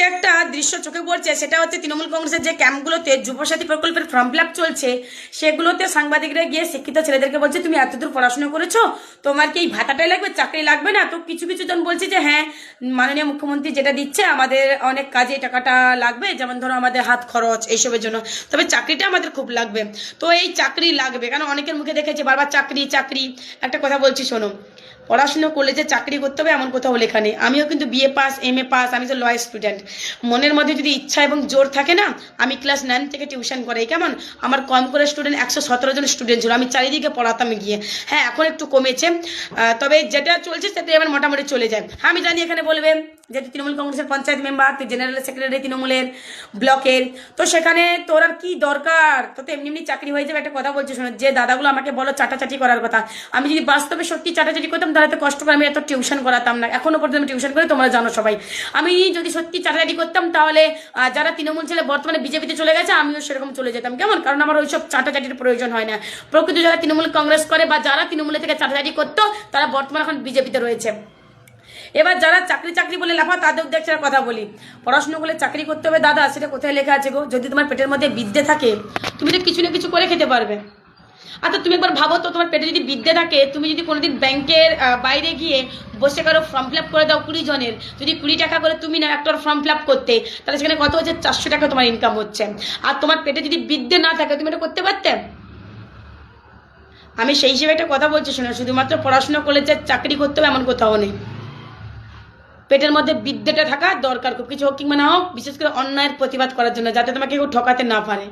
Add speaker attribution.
Speaker 1: একটা দৃশ্য চোখে পড়ছে, সেটা হচ্ছে তৃণমূল কংগ্রেসের যে ক্যাম্পগুলোতে যুবসাথী প্রকল্পের ফর্ম ফিল আপ চলছে, সেগুলোতে সাংবাদিকরা গিয়ে শিক্ষিত ছেলেদেরকে বলছে, তুমি এতদূর পড়াশোনা করেছো, তোমার কি এই ভাতাটাই লাগবে, চাকরি লাগবে না? তো কিছু কিছু জন বলছে যে হ্যাঁ, মাননীয় মুখ্যমন্ত্রী যেটা দিচ্ছে আমাদের অনেক কাজে এই টাকাটা লাগবে, যেমন ধরো আমাদের হাত খরচ এইসবের জন্য, তবে চাকরিটা আমাদের খুব লাগবে। তো এই চাকরি লাগবে, কারণ অনেকের মুখে দেখেছি বারবার চাকরি চাকরি। একটা কথা বলছি শোনো, পড়াশুনো করলে যে চাকরি করতে হবে এমন কোথাও লেখা নেই। আমিও কিন্তু বিএ পাস, এমএ পাস, আমি তো ল স্টুডেন্ট। মনের মধ্যে যদি ইচ্ছা এবং জোর থাকে না, আমি ক্লাস 9 থেকে টিউশন করাই। কেমন, আমার কম করে স্টুডেন্ট 117 জন স্টুডেন্ট ছিল, আমি চারিদিকে পড়াতাম গিয়ে। হ্যাঁ, এখন একটু কমেছে, তবে যেটা চলছে সেটা এবার মোটামুটি চলে যায়। হ্যাঁ, আমি জানি এখানে বলবে যেহেতু তৃণমূল কংগ্রেসের পঞ্চায়েত মেম্বার, তুই জেনারেল সেক্রেটারি তৃণমূলের ব্লকের, তো সেখানে তোর আর কি দরকার, তো এমনি এমনি চাকরি হয়ে যাবে। একটা কথা বলছি শোনো, যে দাদাগুলো আমাকে বলো চাটাচাটি করার কথা, আমি যদি বাস্তবে সত্যি চাটাচাটি করতাম তাহলে তো কষ্ট করে আমি এত টিউশন করাতাম না। এখনো পর্যন্ত আমি টিউশন করি, তোমরা জানো সবাই। আমি যদি সত্যি চাটাচাটি করতাম তাহলে যারা তৃণমূল ছেলে বর্তমানে বিজেপিতে চলে গেছে, আমিও সেরকম চলে যেতাম। কেমন, কারণ আমার ওইসব চাটাচাটির প্রয়োজন হয় না। প্রকৃত যারা তৃণমূল কংগ্রেস করে বা যারা তৃণমূলের থেকে চাটাচাটি করতো, তারা বর্তমানে এখন বিজেপিতে রয়েছে। এবার যারা চাকরি চাকরি বলে লাফা, তাদের উদ্দেশ্যে কথা বলি, পড়াশোনা করলে চাকরি করতে হবে দাদা, সেটা কোথায় লেখা আছে গো? যদি তোমার পেটের মধ্যে বিদ্যে থাকে, তুমি তো কিছু না কিছু করে খেতে পারবে। আচ্ছা, তুমি একবার ভাবো তো, তোমার পেটে যদি বিদ্যে থাকে, তুমি যদি কোনোদিন ব্যাংকের বাইরে গিয়ে বসে কারো ফর্ম ফিল আপ করে দাও 20 জনের, যদি 20 টাকা করে তুমি না একটা ফর্ম ফিল আপ করতে, তাহলে সেখানে কত হচ্ছে? 400 টাকা তোমার ইনকাম হচ্ছে। আর তোমার পেটে যদি বিদ্যে না থাকে, তুমি এটা করতে পারতে? আমি সেই হিসেবে একটা কথা বলছি শোনো, শুধুমাত্র পড়াশোনা করলে যে চাকরি করতে হবে এমন কোথাও নেই। পেটের মধ্যে বিদ্যেটা থাকা দরকার, খুব কিছু হোক কিংবা না হোক, বিশেষ করে অন্যায়ের প্রতিবাদ করার জন্য, যাতে তোমাকে কেউ ঠকাতে না পারে।